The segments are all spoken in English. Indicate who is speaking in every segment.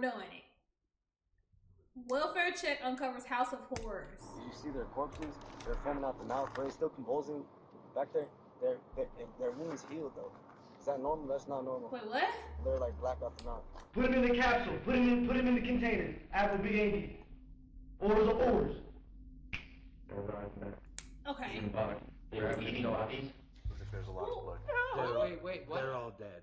Speaker 1: doing it. Welfare check uncovers house of horrors.
Speaker 2: You see their corpses? They're foaming out the mouth, but they're still convulsing. Back there, their wounds healed though. Is that normal? That's not normal.
Speaker 1: Wait, what?
Speaker 2: They're like black out the mouth.
Speaker 3: Put him in the capsule. Put him in the container. Apple BAD. Orders are orders.
Speaker 1: Okay.
Speaker 4: You know about these?
Speaker 5: There's a lot of blood.
Speaker 4: Wait, what?
Speaker 5: They're all dead.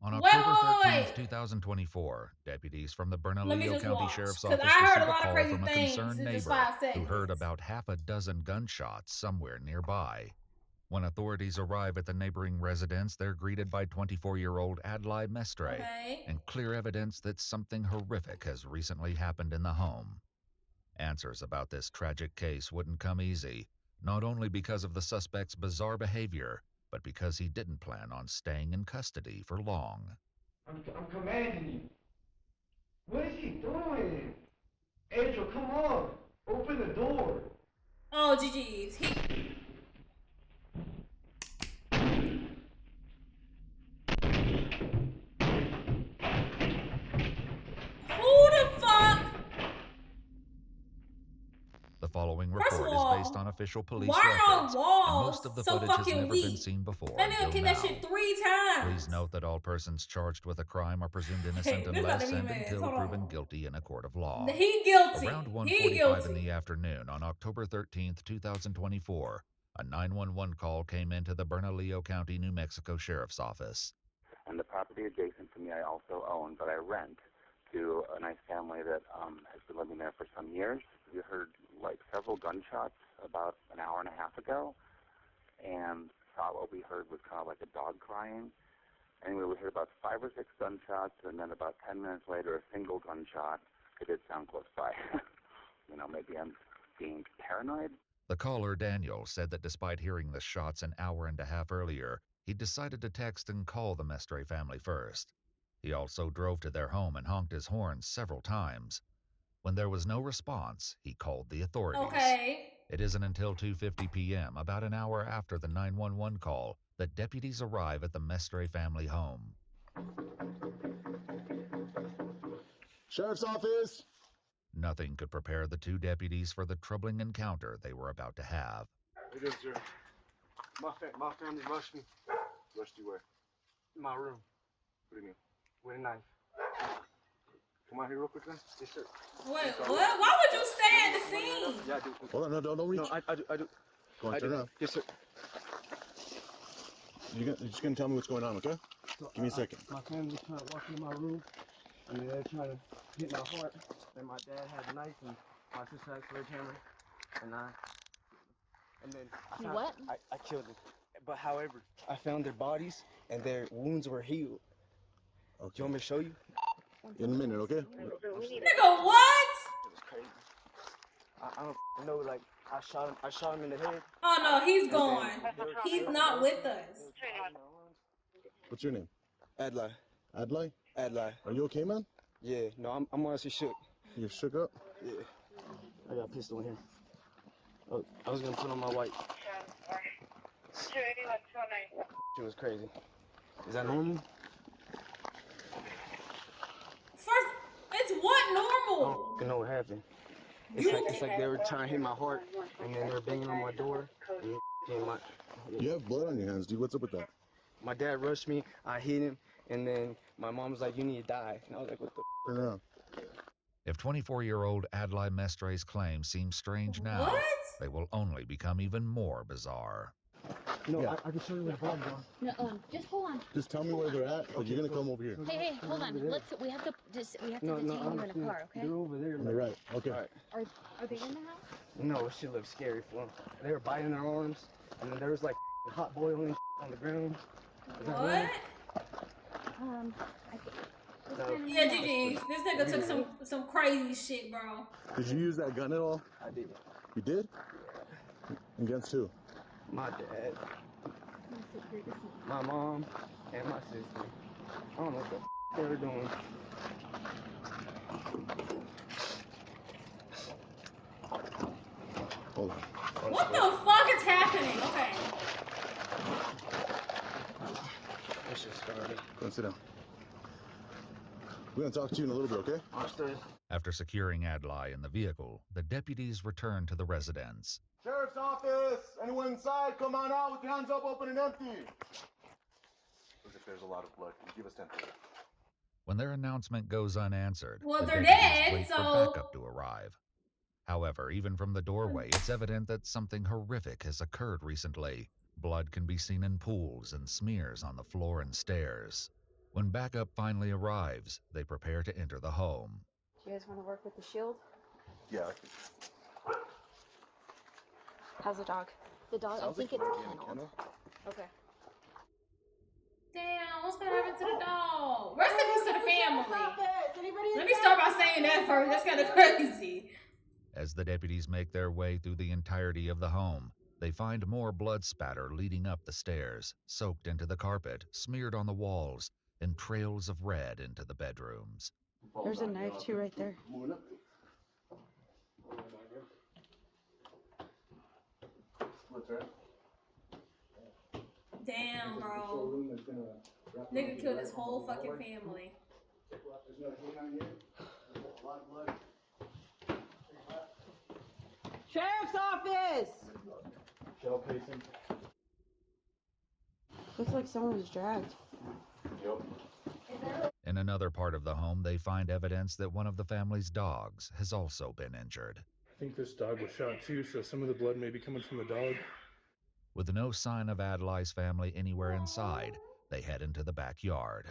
Speaker 6: On
Speaker 1: Wait,
Speaker 6: October
Speaker 1: wait,
Speaker 6: 13th, 2024, deputies from the
Speaker 1: Let me
Speaker 6: Bernalillo
Speaker 1: just
Speaker 6: County
Speaker 1: watch,
Speaker 6: Sheriff's
Speaker 1: 'cause
Speaker 6: Office
Speaker 1: I heard a
Speaker 6: received
Speaker 1: lot of
Speaker 6: call
Speaker 1: crazy
Speaker 6: from a
Speaker 1: things
Speaker 6: concerned
Speaker 1: in just
Speaker 6: neighbor
Speaker 1: 5
Speaker 6: who
Speaker 1: seconds.
Speaker 6: heard about half a dozen gunshots somewhere nearby. When authorities arrive at the neighboring residence, they're greeted by 24-year-old Adlai Mestre and clear evidence that something horrific has recently happened in the home. Answers about this tragic case wouldn't come easy, not only because of the suspect's bizarre behavior, but because he didn't plan on staying in custody for long.
Speaker 3: I'm commanding you. What is he doing? Angel, come on. Open the door.
Speaker 1: Oh, GG's. Who the fuck?
Speaker 6: The following
Speaker 1: First of
Speaker 6: report
Speaker 1: all,
Speaker 6: is based on official police
Speaker 1: why are
Speaker 6: records, and
Speaker 1: walls
Speaker 6: most of the
Speaker 1: so
Speaker 6: footage has
Speaker 1: fucking
Speaker 6: never
Speaker 1: weak?
Speaker 6: been seen before
Speaker 1: That nigga
Speaker 6: until
Speaker 1: kicked
Speaker 6: now.
Speaker 1: that shit 3 times.
Speaker 6: Please note that all persons charged with a crime are presumed innocent
Speaker 1: This
Speaker 6: unless
Speaker 1: not
Speaker 6: and
Speaker 1: even-
Speaker 6: until
Speaker 1: hold on.
Speaker 6: proven guilty in a court of law.
Speaker 1: He guilty.
Speaker 6: Around
Speaker 1: He
Speaker 6: 1:45 in
Speaker 1: guilty.
Speaker 6: the afternoon on October 13th, 2024, a 911 call came into the Bernalillo County, New Mexico Sheriff's Office.
Speaker 7: And the property adjacent to me I also own, but I rent to a nice family that has been living there for some years. We heard like several gunshots about an hour and a half ago, and thought what we heard was kind of like a dog crying. Anyway, we heard about 5 or 6 gunshots, and then about 10 minutes later, a single gunshot. It did sound close by. Maybe I'm being paranoid.
Speaker 6: The caller, Daniel, said that despite hearing the shots an hour and a half earlier, he decided to text and call the Mestre family first. He also drove to their home and honked his horn several times. When there was no response, he called the authorities.
Speaker 1: Okay.
Speaker 6: It isn't until 2:50 p.m., about an hour after the 911 call, that deputies arrive at the Mestre family home.
Speaker 5: Sheriff's Office!
Speaker 6: Nothing could prepare the 2 deputies for the troubling encounter they were about to have.
Speaker 2: It is, sir. My family rushed me.
Speaker 5: Rushed you where?
Speaker 2: In my room.
Speaker 5: What do you mean?
Speaker 2: With a knife.
Speaker 5: Come out here real quick then.
Speaker 2: Yes, sir.
Speaker 1: Wait, what? Why would you stay at the scene?
Speaker 2: Yeah, I do.
Speaker 5: Hold on, no, don't reach.
Speaker 2: No, I do.
Speaker 5: Go on,
Speaker 2: I
Speaker 5: turn
Speaker 2: do.
Speaker 5: around.
Speaker 2: Yes, sir.
Speaker 5: You're just gonna tell me what's going on, okay?
Speaker 2: So,
Speaker 5: Give me a second.
Speaker 2: My family was trying to walk into my room, and they're trying to hit my heart. And my dad had a knife, and my sister had a sledgehammer, and then I found,
Speaker 8: What?
Speaker 2: I killed them. But however, I found their bodies, and their wounds were healed. Do
Speaker 5: Okay.
Speaker 2: you want me to show you?
Speaker 5: In a minute, okay?
Speaker 1: Nigga, what?
Speaker 2: It was crazy. I don't know, like I shot him in the head.
Speaker 1: Oh no, he's gone. He's not with us.
Speaker 5: What's your name?
Speaker 2: Adlai.
Speaker 5: Adlai?
Speaker 2: Adlai.
Speaker 5: Are you okay, man?
Speaker 2: Yeah, no, I'm honestly shook.
Speaker 5: You're shook up?
Speaker 2: Yeah. I got a pistol in here. Oh, I was gonna put on my white. It was crazy. Is that normal?
Speaker 1: First, it's what
Speaker 2: I
Speaker 1: normal?
Speaker 2: don't know what happened. It's like they were trying to hit my heart, and then they were banging on my door. And came my,
Speaker 5: You have blood on your hands, dude. What's up with that?
Speaker 2: my dad rushed me. I hit him, and then my mom was like, "You need to die." And I was like, "What the?"
Speaker 5: Turn around.
Speaker 6: If 24-year-old Adlai Mestre's claims seem strange now,
Speaker 1: What?
Speaker 6: they will only become even more bizarre.
Speaker 2: No,
Speaker 5: Yeah.
Speaker 2: I can show you where the bodies are.
Speaker 8: No, just hold on.
Speaker 5: Just tell me where they're at, but you're gonna come over here.
Speaker 8: Hey, hold on. We have to detain you in a car, okay?
Speaker 2: They're over there.
Speaker 5: On the right. Okay.
Speaker 2: All right.
Speaker 8: Are they in the house?
Speaker 2: No, it shit looked scary for them. They were biting their arms, and then there was like hot boiling on the ground. Is that normal?
Speaker 1: What?
Speaker 8: I think.
Speaker 1: Yeah, GG's. This nigga took some crazy shit, bro.
Speaker 5: Did you use that gun at all?
Speaker 2: I did.
Speaker 5: You did? Against who?
Speaker 2: My dad, my mom, and my sister. I don't know what the they were doing.
Speaker 5: Hold on.
Speaker 1: What the fuck is happening? Okay.
Speaker 2: It's just
Speaker 5: Go and sit down. We're gonna talk to you in a little bit, okay?
Speaker 2: Understood.
Speaker 6: After securing Adlai in the vehicle, the deputies return to the residence.
Speaker 5: Sheriff's office! Anyone inside? Come on out with your hands up, open and empty. Looks like there's a lot of blood. Can you give us 10 minutes?
Speaker 6: When their announcement goes unanswered,
Speaker 1: Well,
Speaker 6: the
Speaker 1: they're
Speaker 6: deputies
Speaker 1: dead,
Speaker 6: wait for
Speaker 1: so-
Speaker 6: backup to arrive. However, even from the doorway, it's evident that something horrific has occurred recently. Blood can be seen in pools and smears on the floor and stairs. When backup finally arrives, they prepare to enter the home.
Speaker 8: Do you guys want to work with the shield?
Speaker 5: Yeah.
Speaker 8: How's the dog? The dog, I think it's kenneled. Okay.
Speaker 1: Damn, what's gonna happen to the dog? Rest in peace to the family. Let me start by saying that first. That's kind of crazy.
Speaker 6: As the deputies make their way through the entirety of the home, they find more blood spatter leading up the stairs, soaked into the carpet, smeared on the walls, and trails of red into the bedrooms.
Speaker 8: There's a knife too right there.
Speaker 1: Damn, bro. Nigga killed his whole fucking family.
Speaker 9: Sheriff's office!
Speaker 5: Shell casing.
Speaker 8: Looks like someone was dragged.
Speaker 5: Yep.
Speaker 6: In another part of the home, they find evidence that one of the family's dogs has also been injured.
Speaker 10: I think this dog was shot too, so some of the blood may be coming from the dog.
Speaker 6: With no sign of Adlai's family anywhere inside, they head into the backyard.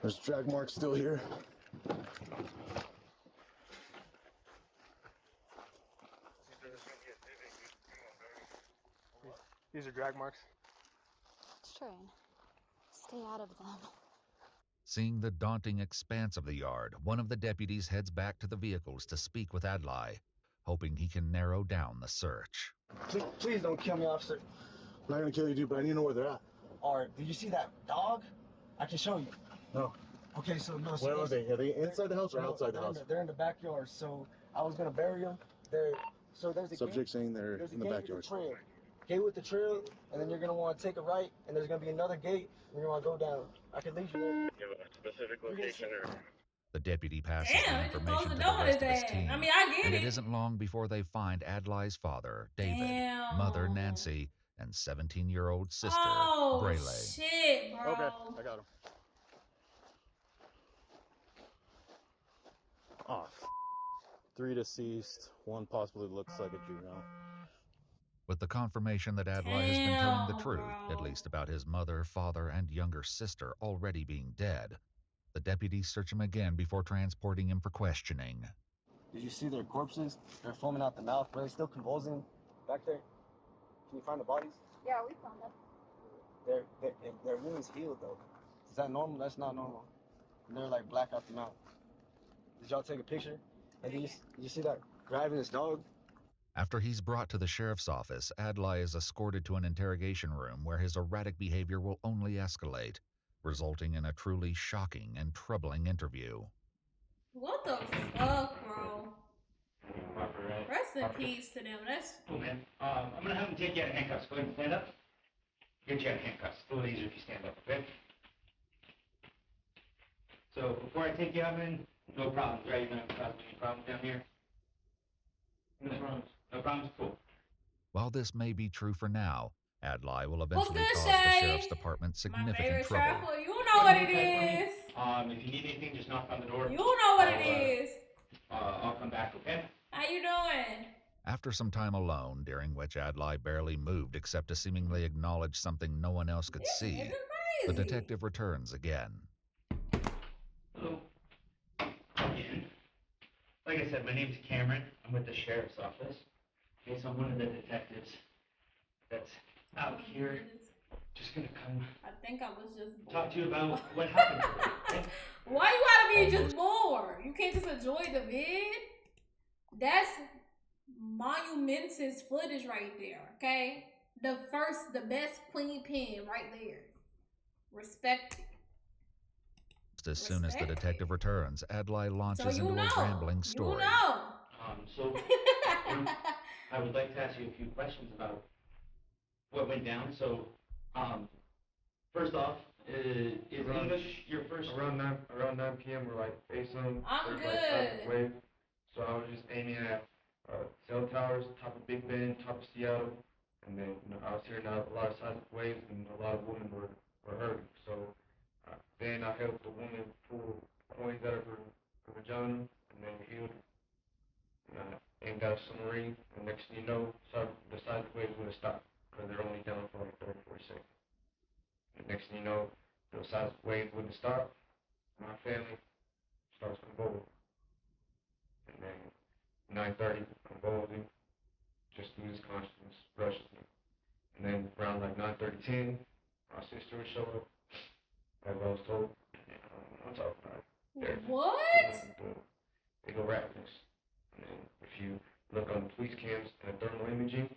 Speaker 5: There's drag marks still here.
Speaker 10: These are drag marks.
Speaker 8: Let's try and stay out of them.
Speaker 6: Seeing the daunting expanse of the yard, one of the deputies heads back to the vehicles to speak with Adlai, hoping he can narrow down the search.
Speaker 2: Please don't kill me, officer.
Speaker 5: I'm not gonna kill you, dude, but I need to know where they're at.
Speaker 2: Alright, did you see that dog? I can show you.
Speaker 5: No.
Speaker 2: Okay, so no.
Speaker 5: Where are they? Are they inside the house or outside the house?
Speaker 2: They're in the backyard, so I was gonna bury them. So there's a
Speaker 5: Subject saying they're
Speaker 2: there's a
Speaker 5: in the
Speaker 2: gate
Speaker 5: backyard.
Speaker 2: with a trail. Gate with the trail, and then you're gonna want to take a right, and there's gonna be another gate, and you're gonna go down. I can lead you there.
Speaker 4: Give a specific location or...
Speaker 6: The deputy passes
Speaker 1: Damn,
Speaker 6: the
Speaker 1: it just
Speaker 6: information
Speaker 1: closed
Speaker 6: to
Speaker 1: the
Speaker 6: the
Speaker 1: door
Speaker 6: rest
Speaker 1: to
Speaker 6: of his
Speaker 1: that.
Speaker 6: team,
Speaker 1: I mean, I get
Speaker 6: and
Speaker 1: it.
Speaker 6: it isn't long before they find Adlai's father, David,
Speaker 1: Damn.
Speaker 6: mother Nancy, and 17-year-old sister,
Speaker 1: Oh,
Speaker 6: Brayley.
Speaker 1: shit, bro.
Speaker 5: Okay, I got him. Oh, 3 deceased, 1 possibly looks like a juvenile.
Speaker 6: With the confirmation that Adlai has been telling the
Speaker 1: Damn,
Speaker 6: truth,
Speaker 1: bro.
Speaker 6: at least about his mother, father, and younger sister already being dead, the deputies search him again before transporting him for questioning.
Speaker 2: Did you see their corpses? They're foaming out the mouth, but they're still convulsing back there. Can you find the bodies?
Speaker 8: Yeah, we found them.
Speaker 2: Their wounds healed though. Is that normal? That's not normal. They're like black out the mouth. Did y'all take a picture? And did you see that grabbing his dog?
Speaker 6: After he's brought to the sheriff's office, Adlai is escorted to an interrogation room where his erratic behavior will only escalate, resulting in a truly shocking and troubling interview.
Speaker 1: What the fuck, bro?
Speaker 4: Proper, right?
Speaker 1: Rest in peace to them. That's
Speaker 4: Cool, man. I'm gonna have him take you out of handcuffs. Go ahead and stand up. Get you out of handcuffs. It's a little easier if you stand up, okay? So, before I take you out, man, no problems, right? You're not gonna cause me any problems down here? No problems. No problems? Cool.
Speaker 6: While this may be true for now, Adlai will eventually
Speaker 1: good,
Speaker 6: cause the
Speaker 1: Shay?
Speaker 6: sheriff's department
Speaker 1: my
Speaker 6: significant
Speaker 1: favorite
Speaker 6: trouble.
Speaker 1: trapper. You know what it is.
Speaker 4: If you need anything, just knock on the door.
Speaker 1: You know what it is.
Speaker 4: I'll come back, okay?
Speaker 1: How you doing?
Speaker 6: After some time alone, during which Adlai barely moved except to seemingly acknowledge something no one else could
Speaker 1: This
Speaker 6: see,
Speaker 1: nigga
Speaker 6: the
Speaker 1: crazy.
Speaker 6: detective returns again.
Speaker 4: Hello. Again. Like I said, my name's Cameron. I'm with the sheriff's office. Okay, so I'm one of the detectives that's out here. Just gonna come
Speaker 1: I think I was just bored.
Speaker 4: talk to you about what happened today. Okay?
Speaker 1: Why you gotta be just bored? You can't just enjoy the vid? That's monumentous footage right there, okay? The best clean pen right there. Respect it.
Speaker 6: Just as soon as the
Speaker 1: Respect.
Speaker 6: detective returns, Adlai launches
Speaker 1: So you
Speaker 6: into
Speaker 1: know.
Speaker 6: a rambling story.
Speaker 1: You know.
Speaker 4: So I would like to ask you a few questions about what went down. So, first off, Is
Speaker 3: Around-
Speaker 4: English your first?
Speaker 3: Around 9 p.m. we're like facing.
Speaker 1: I'm
Speaker 3: there's like seismic
Speaker 1: good.
Speaker 3: wave. So I was just aiming at cell towers, top of Big Bend, top of Seattle, and then I was hearing a lot of seismic waves and a lot of women were hurting. So then I helped the woman pull coins out of her vagina, and then healed. And got a submarine, and next thing you know, the seismic waves would have stopped because they're only down for like 30, 40 seconds. And next thing you know, the seismic wave wouldn't stop. My family starts convulsing. And then 9:30, convulsing, just loses consciousness, rushes me. And then around like 9:30, 10, my sister would show up, as I was told. I'm talking about it.
Speaker 1: What?
Speaker 3: They go rapidness. And then if you look on the police cams and thermal imaging,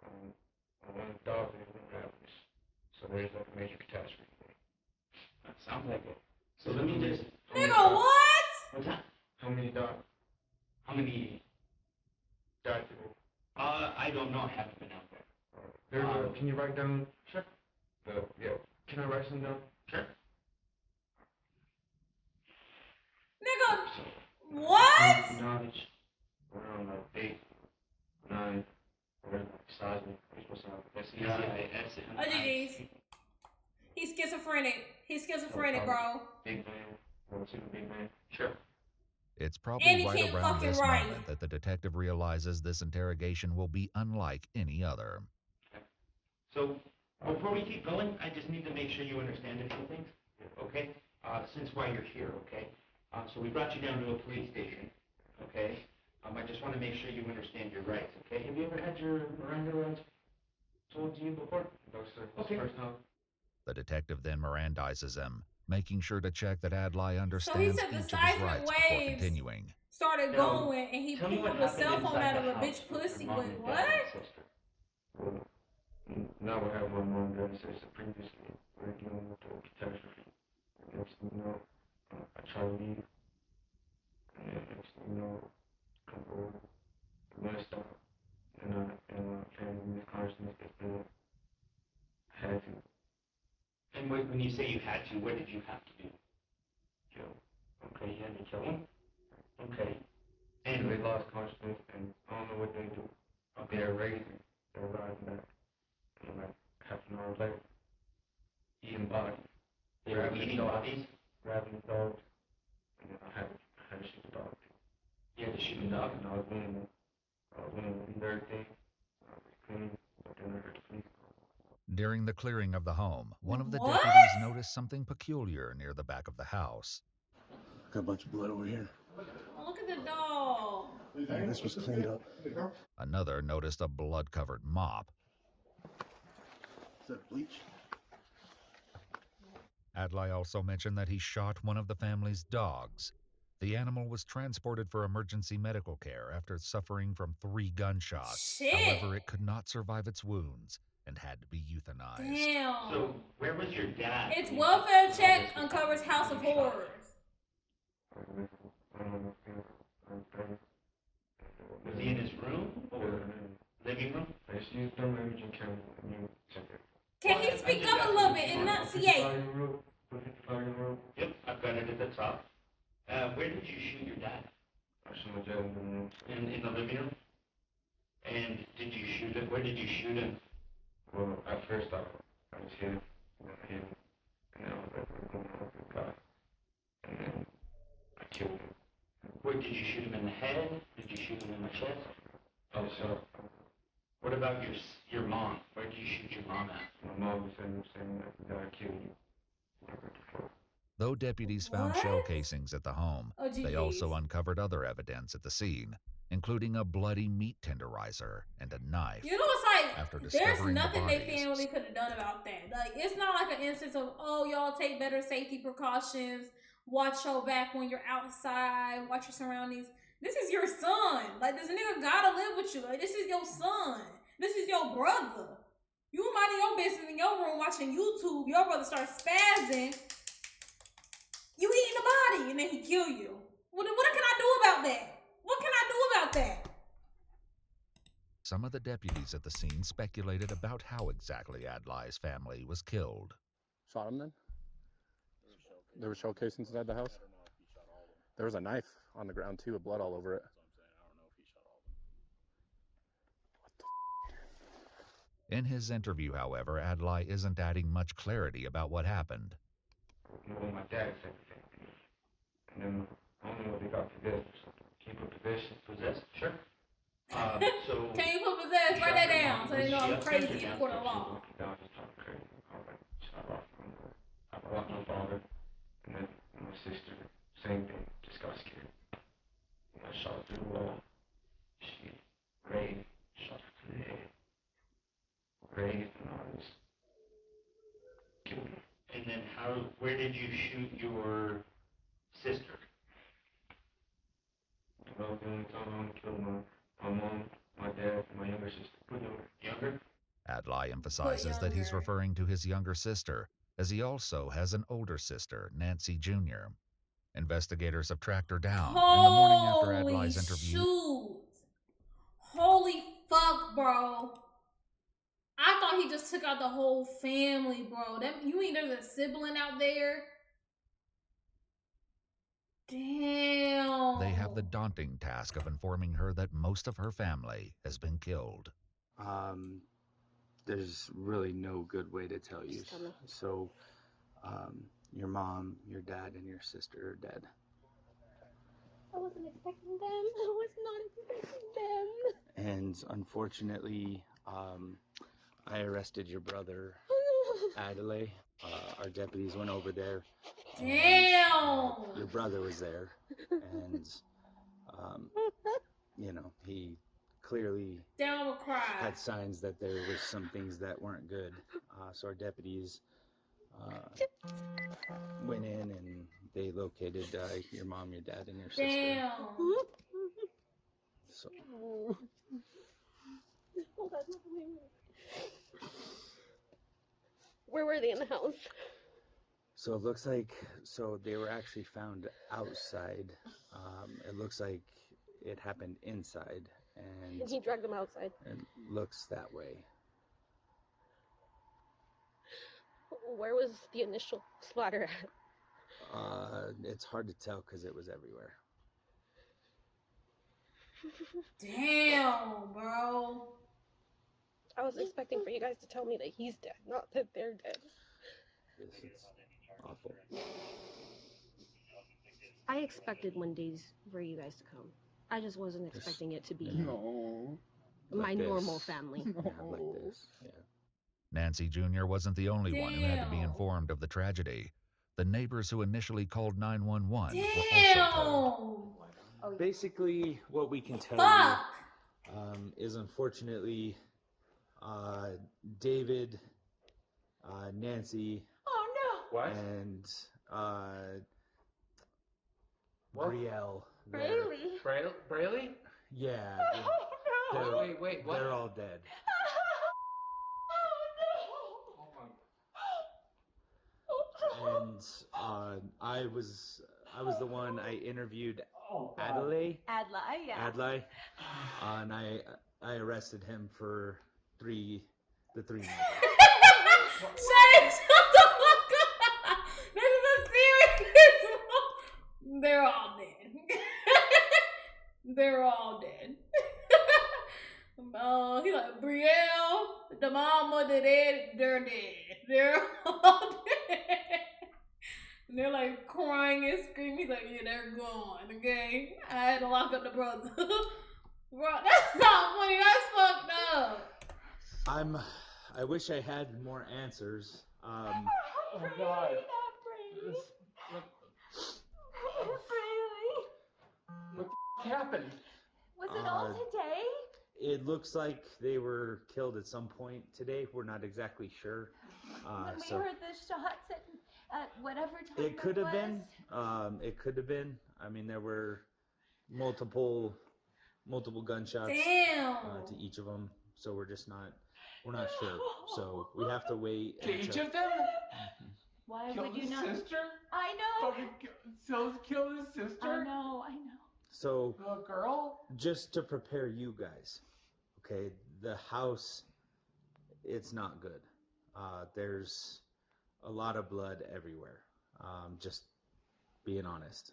Speaker 3: on one of the dogs, they went rapidness. So there's like a major catastrophe.
Speaker 4: That sounds like it. So let me just.
Speaker 1: Nigga, what?
Speaker 4: What's that?
Speaker 3: How many died?
Speaker 4: How many?
Speaker 3: Died today?
Speaker 4: I don't know. I haven't been out there.
Speaker 3: Can you write down? Sure. Can I write some down?
Speaker 4: Sure.
Speaker 1: Nigga,
Speaker 3: So,
Speaker 1: what?
Speaker 3: knowledge around like 8, 9, whatever seismic. That's easy.
Speaker 1: Oh, GG's. He's schizophrenic. He's schizophrenic, bro.
Speaker 3: Big man. Well, super big man. Sure.
Speaker 6: It's
Speaker 1: And
Speaker 6: probably
Speaker 1: he
Speaker 6: right
Speaker 1: can't
Speaker 6: around
Speaker 1: fucking
Speaker 6: this
Speaker 1: write.
Speaker 6: moment that the detective realizes this interrogation will be unlike any other.
Speaker 4: So before we keep going, I just need to make sure you understand a few things. Okay? Since why you're here, okay? So we brought you down to a police station. Okay? I just want to make sure you understand your rights. Okay? Have you ever had your Miranda rights told to you before?
Speaker 3: No, sir.
Speaker 4: Okay.
Speaker 3: First time.
Speaker 6: The detective then Mirandizes him, making sure to check that Adlai
Speaker 1: So he
Speaker 6: understands
Speaker 1: said the
Speaker 6: each of his
Speaker 1: seismic
Speaker 6: rights before
Speaker 1: waves
Speaker 6: continuing.
Speaker 1: started
Speaker 4: Now,
Speaker 1: going, and he
Speaker 4: tell me
Speaker 1: pulled
Speaker 4: what
Speaker 1: a
Speaker 4: happened
Speaker 1: cell phone
Speaker 4: inside
Speaker 1: out of
Speaker 4: the
Speaker 1: a
Speaker 4: house
Speaker 1: bitch
Speaker 4: with
Speaker 1: pussy.
Speaker 4: your mom
Speaker 1: Wait,
Speaker 4: and
Speaker 1: what?
Speaker 4: dad and sister.
Speaker 3: Well, now we have my mom and dad sister previously. We're dealing with the catastrophe. And next thing you know, I try to leave. And then next thing you know, come over, messed up. And my family misconsciousness is good. Had to
Speaker 4: And when you say you had to, what did you have to do?
Speaker 3: kill.
Speaker 4: Okay, you had to kill him? Okay.
Speaker 3: And
Speaker 4: And
Speaker 3: they lost consciousness, and I don't know what they do. They're raising. They're rising back. And like half an hour later, eating bodies.
Speaker 4: they were eating bodies?
Speaker 3: Grabbing the dogs. And then I had to shoot the dog.
Speaker 4: You had to shoot a dog?
Speaker 3: And I was winning to leave everything. I was clean, but then I heard the police call.
Speaker 6: During the clearing of the home, one of the
Speaker 1: What?
Speaker 6: deputies noticed something peculiar near the back of the house.
Speaker 2: Got a bunch of blood over here.
Speaker 1: Oh, look at the dog.
Speaker 2: Yeah, this was cleaned up.
Speaker 6: Another noticed a blood-covered mop.
Speaker 2: Is that bleach?
Speaker 6: Adlai also mentioned that he shot one of the family's dogs. The animal was transported for emergency medical care after suffering from 3 gunshots.
Speaker 1: Shit.
Speaker 6: However, it could not survive its wounds and had to be euthanized.
Speaker 1: Damn.
Speaker 4: So where was your dad?
Speaker 1: It's
Speaker 4: when
Speaker 1: welfare
Speaker 4: when
Speaker 1: check
Speaker 4: all this was
Speaker 1: uncovers
Speaker 4: happening?
Speaker 1: House of
Speaker 4: You shot?
Speaker 1: Horrors.
Speaker 4: Was he in his room or living room?
Speaker 3: They just used thermal imaging camera and you check it.
Speaker 1: Can he speak up a little bit? Enunciate.
Speaker 3: Put 55 in the room.
Speaker 4: Yep, I've got it at the top. Where did you shoot your dad?
Speaker 3: I shot my dad in the room.
Speaker 4: In the living room? And did you shoot him? Where did you shoot him?
Speaker 3: Well, at first I just hit him. And I hit him. And then I was like, we're going over the guy. And then I killed him.
Speaker 4: Where did you shoot him in the head? Did you shoot him in the chest?
Speaker 3: I was shot.
Speaker 4: What about your mom? Where did you shoot your mom at?
Speaker 3: My mom was saying that I killed you.
Speaker 6: Though deputies found
Speaker 1: What?
Speaker 6: shell casings at the home,
Speaker 1: Oh,
Speaker 6: they
Speaker 1: GG's.
Speaker 6: also uncovered other evidence at the scene, including a bloody meat tenderizer and a knife.
Speaker 1: You know, it's
Speaker 6: After
Speaker 1: like, there's
Speaker 6: discovering the
Speaker 1: nothing they
Speaker 6: bodies-
Speaker 1: family could have done about that. Like, it's not like an instance of, oh, y'all take better safety precautions, watch your back when you're outside, watch your surroundings. This is your son. Like, this nigga gotta live with you. Like, this is your son. This is your brother. You minding your business in your room watching YouTube, your brother starts spazzing. You eating the body, and then he kill you. What can I do about that? What can I do about that?
Speaker 6: Some of the deputies at the scene speculated about how exactly Adlai's family was killed.
Speaker 10: Shot him then? There were shell casings inside the house? There was a knife on the ground too, with blood all over it.
Speaker 6: In his interview, however, Adlai isn't adding much clarity about what happened.
Speaker 3: My dad said the same thing. And then only when they got possessed. Can you put possessed? Sure. So
Speaker 1: can you put possessed? Write that down so they know I'm crazy in the court of law.
Speaker 3: I was just talking crazy. I was like, I lost my father. And then my sister, same thing, just got scared. I shot through the wall. She raved, shot her through the head. Raved, and I was killed me.
Speaker 4: And then where did you shoot your sister?
Speaker 3: Well, the only time I want to kill my mom, my dad, and my younger sister.
Speaker 4: Younger?
Speaker 6: Adlai emphasizes that he's referring to his younger sister, as he also has an older sister, Nancy Jr. Investigators have tracked her down, and the morning after Adlai's interview...
Speaker 1: Holy fuck, bro. I thought he just took out the whole family, bro. You mean there's a sibling out there? Damn.
Speaker 6: They have the daunting task of informing her that most of her family has been killed.
Speaker 9: There's really no good way to tell you. So, your mom, your dad, and your sister are dead.
Speaker 8: I wasn't expecting them. I was not expecting them.
Speaker 9: And unfortunately, I arrested your brother, Adelaide. Our deputies went over there.
Speaker 1: Damn!
Speaker 9: Your brother was there, and he clearly had signs that there was some things that weren't good. So our deputies went in and they located your mom, your dad, and your sister.
Speaker 1: Damn!
Speaker 9: So.
Speaker 8: Hold on, where were they in the house?
Speaker 9: So it looks like, they were actually found outside. It looks like it happened inside. And
Speaker 8: he dragged them outside.
Speaker 9: It looks that way.
Speaker 8: Where was the initial slaughter at?
Speaker 9: It's hard to tell because it was everywhere.
Speaker 1: Damn, bro.
Speaker 8: I was expecting for you guys to tell me that he's dead, not that they're dead.
Speaker 9: It's awful.
Speaker 8: I expected one days for you guys to come. I just wasn't expecting it to be my normal family.
Speaker 9: Yeah, like this. Yeah.
Speaker 6: Nancy Jr. wasn't the only one who had to be informed of the tragedy. The neighbors who initially called 911 were also told.
Speaker 9: Basically, what we can tell you is unfortunately David, Nancy, and Brielle.
Speaker 11: Braley?
Speaker 9: Yeah.
Speaker 11: Oh, no. Wait, what?
Speaker 9: They're all dead. And I was the one I interviewed Adlai.
Speaker 12: Adlai, yeah.
Speaker 9: Adlai, and I arrested him for the three murders.
Speaker 1: Shut the fuck up! This is a serious. They're all dead. They're all dead. He's like, Brielle, the mama, they're dead. They're all dead. And they're like crying and screaming. He's like, yeah, they're gone, okay? I had to lock up the brother. Bro, that's not funny. That's fucked up.
Speaker 9: I wish I had more answers.
Speaker 11: Oh God. What the happened?
Speaker 12: Was it all today?
Speaker 9: It looks like they were killed at some point today. We're not exactly sure.
Speaker 12: When we heard the shots at whatever time
Speaker 9: it could have
Speaker 12: was.
Speaker 9: been. It could have been. I mean, there were multiple gunshots to each of them. So we're not sure. So we have to wait.
Speaker 11: To each of them?
Speaker 12: Why
Speaker 11: Killed
Speaker 12: would you
Speaker 11: his
Speaker 12: not?
Speaker 11: sister?
Speaker 12: I know.
Speaker 11: Killed his sister?
Speaker 12: I know.
Speaker 9: So,
Speaker 11: girl?
Speaker 9: Just to prepare you guys, okay, the house, it's not good. There's a lot of blood everywhere. Just being honest.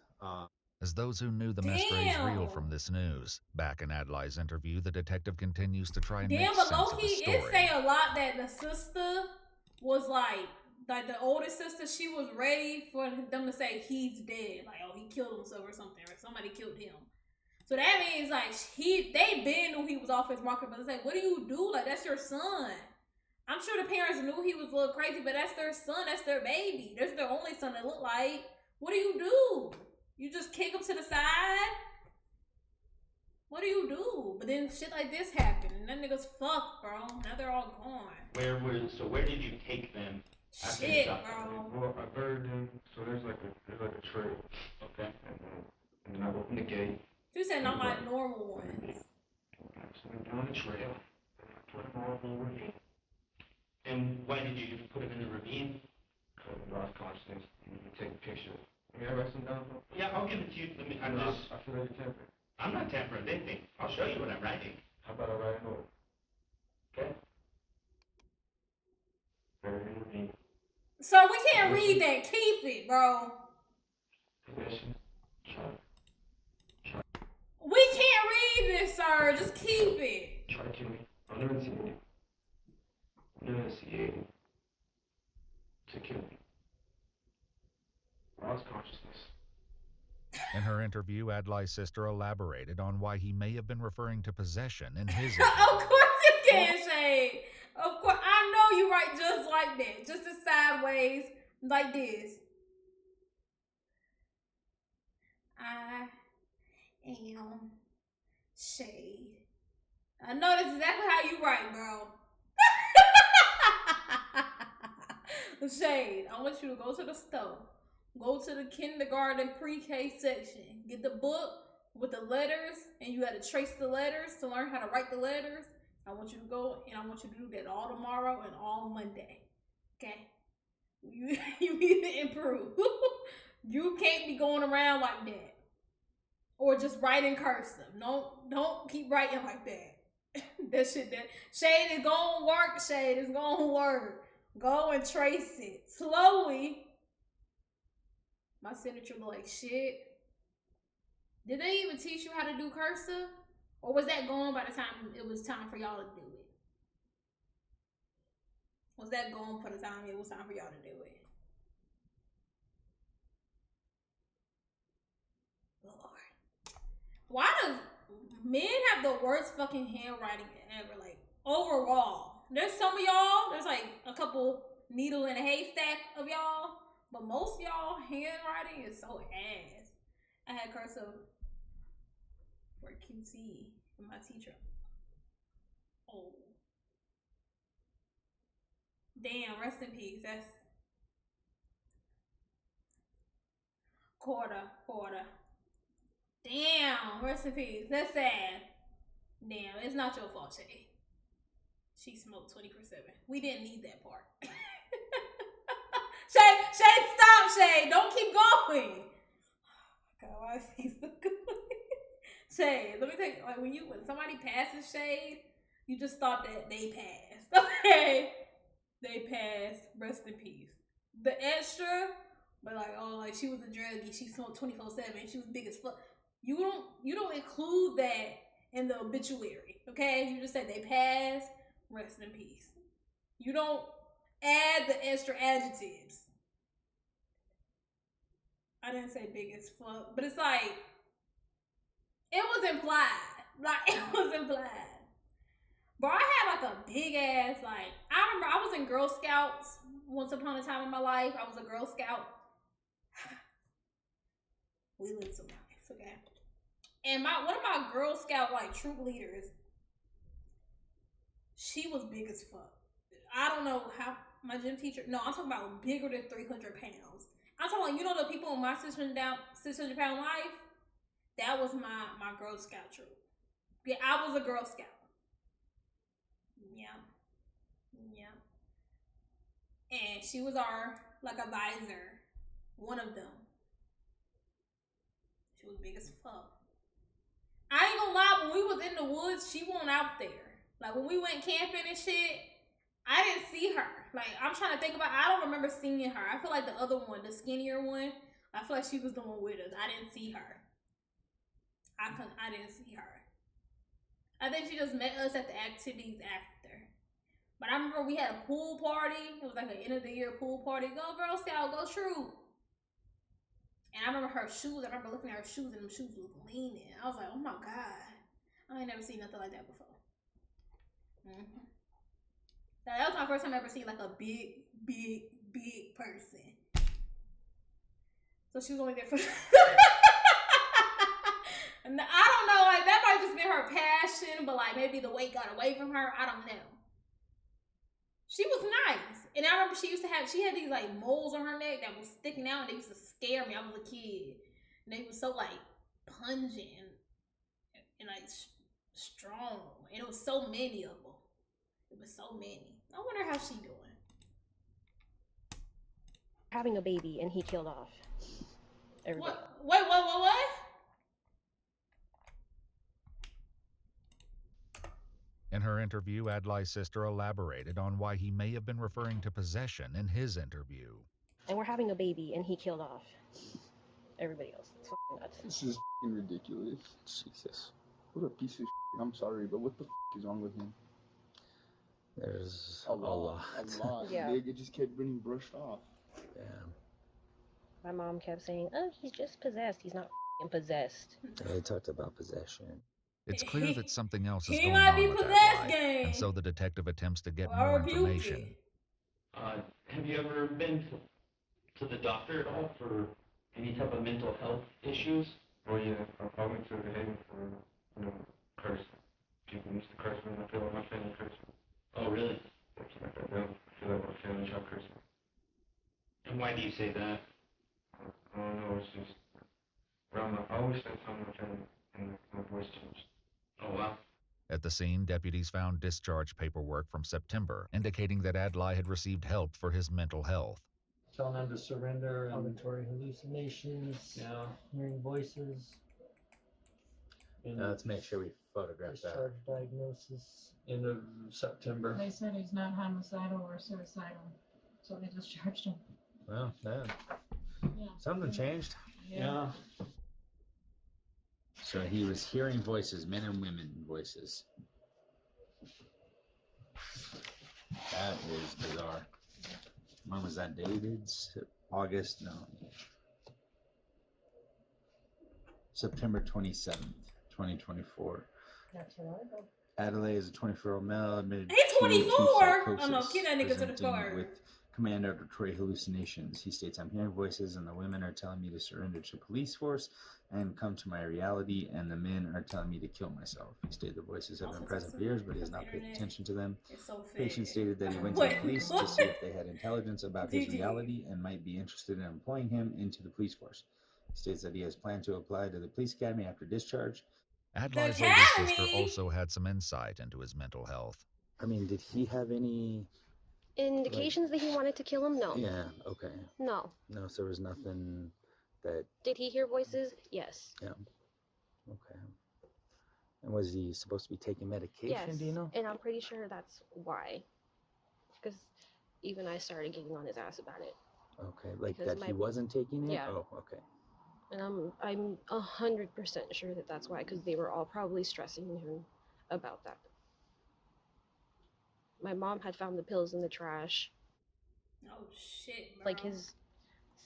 Speaker 6: As those who knew the Mestres reel from this news, back in Adlai's interview, the detective continues to try and make
Speaker 1: but
Speaker 6: sense of
Speaker 1: low-key,
Speaker 6: his
Speaker 1: it
Speaker 6: story.
Speaker 1: say a lot that the sister was like the older sister, she was ready for them to say he's dead. Like, oh, he killed himself or something, or somebody killed him. So that means like they been knew he was off his market, but it's like, what do you do? Like, that's your son. I'm sure the parents knew he was a little crazy, but that's their son, that's their baby. That's their only son that look like. What do you do? You just kick him to the side? What do you do? But then shit like this happened, and that nigga's fucked, bro. Now they're all gone.
Speaker 4: Where did you take them?
Speaker 1: Shit, bro.
Speaker 3: Well, I buried them, so there's like a trail.
Speaker 4: Okay.
Speaker 3: And then I opened the gate.
Speaker 1: You said not my normal ones.
Speaker 3: So I'm down the trail. And I put them all in the ravine.
Speaker 4: And why did you put them in the ravine?
Speaker 3: Because I lost consciousness. You can take a picture. Can I write some down?
Speaker 4: Yeah, I'll give it to you.
Speaker 3: I feel like you're tampering.
Speaker 4: I'm not tampering anything. I'll show you what I'm writing.
Speaker 3: How about I write a note?
Speaker 4: Okay.
Speaker 3: Buried in the ravine.
Speaker 1: So we can't read that. Keep it, bro.
Speaker 3: Possession.
Speaker 1: We can't read this, sir. Just keep it.
Speaker 3: Try to kill me. Unenunciated. Unenunciated. To kill me. Lost consciousness.
Speaker 6: In her interview, Adlai's sister elaborated on why he may have been referring to possession in his
Speaker 1: Of course you can, Shade. Of course. I know you write just like that. Just as sideways, like this. I am Shade. I know that's exactly how you write, bro. Shade, I want you to go to the store. Go to the kindergarten pre-K section. Get the book with the letters, and you got to trace the letters to learn how to write the letters. I want you to go, and I want you to do that all tomorrow and all Monday. Okay? You need to improve. You can't be going around like that. Or just writing cursive. Don't keep writing like that. That Shade is gonna work, Shade is gonna work. Go and trace it. Slowly. My signature look like shit. Did they even teach you how to do cursive? Or was that gone by the time it was time for y'all to do it? Was that gone by the time it was time for y'all to do it? Lord. Why does men have the worst fucking handwriting ever? Like, overall. There's some of y'all, there's like a couple needle in a haystack of y'all. But most of y'all handwriting is so ass. I had cursive for QC with my teacher. Oh. Damn, rest in peace. That's quarter. Damn, rest in peace. That's sad. Damn, it's not your fault, Shay. She smoked 24/7. We didn't need that part. Shay, stop, Shay. Don't keep going. God, why is he so good? Shay, let me take, like, when somebody passes Shade, you just thought that they passed. Okay? They passed. Rest in peace. The extra, but like, oh, like she was a druggie. She smoked 24/7. She was big as fuck. You don't include that in the obituary. Okay? You just said they passed. Rest in peace. You don't add the extra adjectives. I didn't say big as fuck, but it's like, it was implied. Like, it was implied. But I had like a big ass, like, I remember I was in Girl Scouts once upon a time in my life. I was a Girl Scout. We lived some life, okay? And one of my Girl Scout, like, troop leaders, she was big as fuck. I don't know how, my gym teacher, no, I'm talking about bigger than 300 pounds. I'm talking about, the people in my 600 pound life, that was my Girl Scout troop. Yeah, I was a Girl Scout. Yeah. And she was our, like, advisor. One of them. She was big as fuck. I ain't gonna lie, when we was in the woods, she wasn't out there. Like, when we went camping and shit, I didn't see her. Like, I'm trying to think about. I don't remember seeing her. I feel like the other one, the skinnier one, I feel like she was the one with us. I didn't see her. I didn't see her. I think she just met us at the activities after. But I remember we had a pool party. It was like an end of the year pool party. Go Girl Scout, go Troop. And I remember her shoes. I remember looking at her shoes, and them shoes was leaning. I was like, oh my God. I ain't never seen nothing like that before. Mm-hmm. That was my first time ever seeing like a big person. So she was only there for. And I don't know, like that might just been her passion, but like maybe the weight got away from her. I don't know. She was nice, and I remember she had these like moles on her neck that was sticking out, and they used to scare me. I was a kid, and they were so like pungent and like strong, and it was so many of them. It was so many. I wonder how she doing.
Speaker 8: Having a baby, and he killed off everybody.
Speaker 1: What?
Speaker 6: In her interview, Adlai's sister elaborated on why he may have been referring to possession in his interview.
Speaker 8: And we're having a baby, and he killed off everybody else. It's fucking nuts.
Speaker 13: This is fucking ridiculous. Jesus. What a piece of shit. I'm sorry, but what the is wrong with him?
Speaker 9: There's
Speaker 13: a lot.
Speaker 8: Yeah.
Speaker 13: It just kept getting brushed off.
Speaker 9: Yeah.
Speaker 8: My mom kept saying, oh, he's just possessed. He's not possessed.
Speaker 9: They talked about possession.
Speaker 6: It's clear that something else is
Speaker 1: He
Speaker 6: going
Speaker 1: might
Speaker 6: on
Speaker 1: be
Speaker 6: with
Speaker 1: possessed,
Speaker 6: Adlai,
Speaker 1: gang.
Speaker 6: and so the detective attempts to get
Speaker 1: Well,
Speaker 6: more
Speaker 1: rebuke
Speaker 6: information.
Speaker 4: Have you ever been to the doctor at all for any type of mental health issues?
Speaker 3: Oh yeah, I went to the Haven for, curse. People used to curse me, and I feel like my family cursed me.
Speaker 4: Oh really?
Speaker 3: Like that, I feel like my family tried to curse me.
Speaker 4: And why do you say that?
Speaker 3: I don't know, it's just, I always spend time with my family, and my voice changed.
Speaker 4: Oh wow.
Speaker 6: At the scene, deputies found discharge paperwork from September, indicating that Adlai had received help for his mental health.
Speaker 14: Telling them to surrender, auditory hallucinations, hearing voices.
Speaker 9: Let's make sure we photograph
Speaker 14: discharge
Speaker 9: that.
Speaker 14: diagnosis end of September.
Speaker 15: They said he's not homicidal or suicidal, so they discharged him.
Speaker 9: Well,
Speaker 15: Yeah.
Speaker 9: something changed.
Speaker 14: Yeah.
Speaker 9: So he was hearing voices, men and women voices. That is bizarre. When was that dated? August? No. September 27th, 2024.
Speaker 15: That's right.
Speaker 9: Adelaide is a 24-year-old male admitted
Speaker 1: He's
Speaker 9: to
Speaker 1: 24.
Speaker 9: psychosis,
Speaker 1: Oh no, get that nigga to the
Speaker 9: presenting
Speaker 1: car.
Speaker 9: with command auditory hallucinations. He states, I'm hearing voices and the women are telling me to surrender to police force and come to my reality, and the men are telling me to kill myself. He stated the voices have been present for years, but he has not paid attention to them. Patient stated that he went to the police to see if they had intelligence about his reality and might be interested in employing him into the police force. He states that he has planned to apply to the police academy after discharge.
Speaker 6: Adlai's older sister also had some insight into his mental health.
Speaker 9: I mean, did he have any
Speaker 8: indications that he wanted to kill him? No.
Speaker 9: Yeah, okay.
Speaker 8: No.
Speaker 9: No, so there was nothing that...
Speaker 8: Did he hear voices? Yes.
Speaker 9: Yeah. Okay. And was he supposed to be taking medication,
Speaker 8: Yes.
Speaker 9: do you know?
Speaker 8: And I'm pretty sure that's why. Because even I started getting on his ass about it.
Speaker 9: Okay, like
Speaker 8: Because
Speaker 9: that he wasn't taking it?
Speaker 8: Yeah.
Speaker 9: Oh, okay.
Speaker 8: And I'm 100% sure that that's why, because they were all probably stressing him about that. My mom had found the pills in the trash.
Speaker 1: Oh shit, bro.
Speaker 8: Like his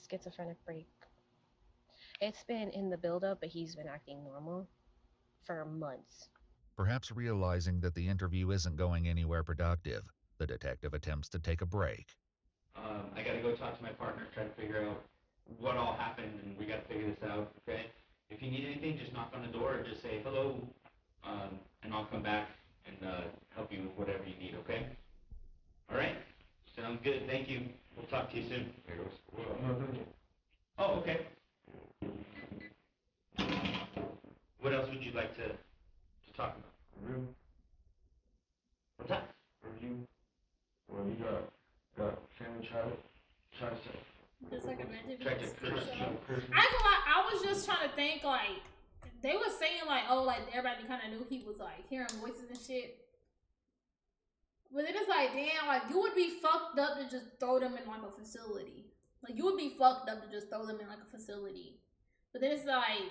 Speaker 8: schizophrenic break. It's been in the buildup, but he's been acting normal for months.
Speaker 6: Perhaps realizing that the interview isn't going anywhere productive, the detective attempts to take a break.
Speaker 4: I gotta go talk to my partner, try to figure out what all happened, and we gotta figure this out, okay? If you need anything, just knock on the door or just say hello, and I'll come back and help you with whatever you need, okay? All right? Sounds good. Thank you. We'll talk to you soon. Oh, okay. What else would you like to talk about?
Speaker 3: Review.
Speaker 4: What's that?
Speaker 3: Review. Well, you got family try to say.
Speaker 1: Just like imagine
Speaker 4: Try
Speaker 1: if
Speaker 4: to
Speaker 1: you
Speaker 4: curse
Speaker 1: stick
Speaker 4: you,
Speaker 1: up.
Speaker 4: curse me.
Speaker 1: I ain't gonna lie, I was just trying to think like they were saying like, oh, like everybody kind of knew he was like hearing voices and shit. But then it's like, damn, like you would be fucked up to just throw them in like a facility. Like you would be fucked up to just throw them in like a facility. But then it's like,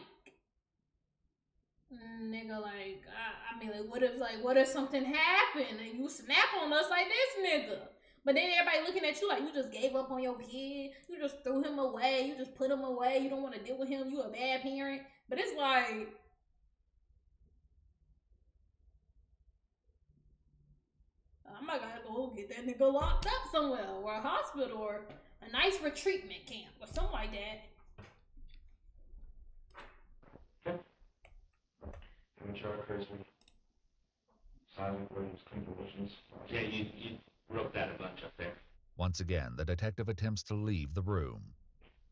Speaker 1: nigga, like I mean, like what if something happened and you snap on us like this nigga? But then everybody looking at you like you just gave up on your kid. You just threw him away. You just put him away. You don't want to deal with him. You a bad parent. But it's like, I might gotta go get that nigga locked up somewhere, or a hospital, or a nice retreatment camp, or something like that.
Speaker 3: Immature, crazy. Silent rooms, conclusions.
Speaker 4: Yeah, you wrote that a bunch up there.
Speaker 6: Once again, the detective attempts to leave the room.